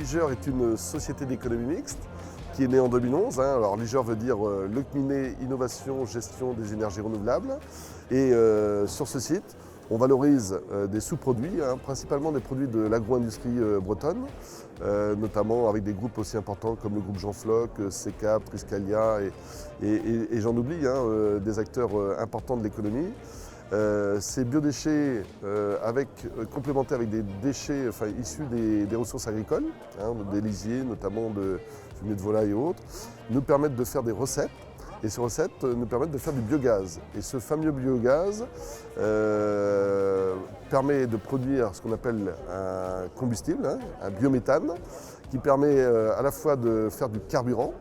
Liger est une société d'économie mixte qui est née en 2011. Alors Liger veut dire Locminé Innovation Gestion des énergies renouvelables. Et sur ce site, on valorise des sous-produits, principalement des produits de l'agro-industrie bretonne, notamment avec des groupes aussi importants comme le groupe Jean Floc, Secap, Triskalia et j'en oublie, des acteurs importants de l'économie. Ces biodéchets complémentés avec des déchets issus des ressources agricoles, des lisiers, notamment de fumée de volaille et autres, nous permettent de faire des recettes. Et ces recettes nous permettent de faire du biogaz. Et ce fameux biogaz permet de produire ce qu'on appelle un combustible, un biométhane, qui permet à la fois de faire du carburant,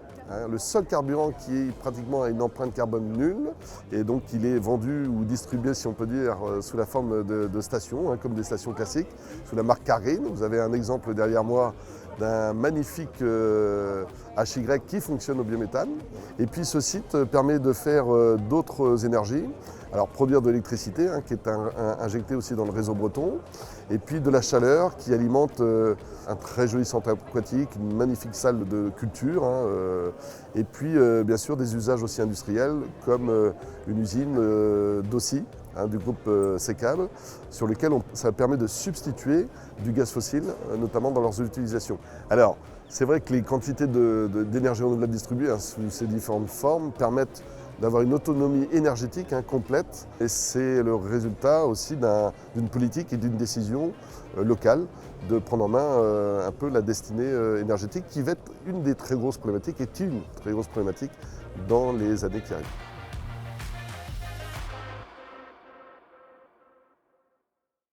le seul carburant qui pratiquement a une empreinte carbone nulle, et donc il est vendu ou distribué, si on peut dire, sous la forme de stations, comme des stations classiques, sous la marque Cargreen. Vous avez un exemple derrière moi d'un magnifique HY qui fonctionne au biométhane. Et puis ce site permet de faire d'autres énergies. Alors produire de l'électricité, qui est injectée aussi dans le réseau breton, et puis de la chaleur qui alimente un très joli centre aquatique, une magnifique salle de culture, et puis bien sûr des usages aussi industriels comme une usine d'Aussi, du groupe Secab, sur lequel ça permet de substituer du gaz fossile, notamment dans leurs utilisations. Alors, c'est vrai que les quantités d'énergie renouvelable distribuées sous ces différentes formes permettent d'avoir une autonomie énergétique complète, et c'est le résultat aussi d'une politique et d'une décision locale de prendre en main un peu la destinée énergétique qui va être une des très grosses problématiques, est une très grosse problématique dans les années qui arrivent.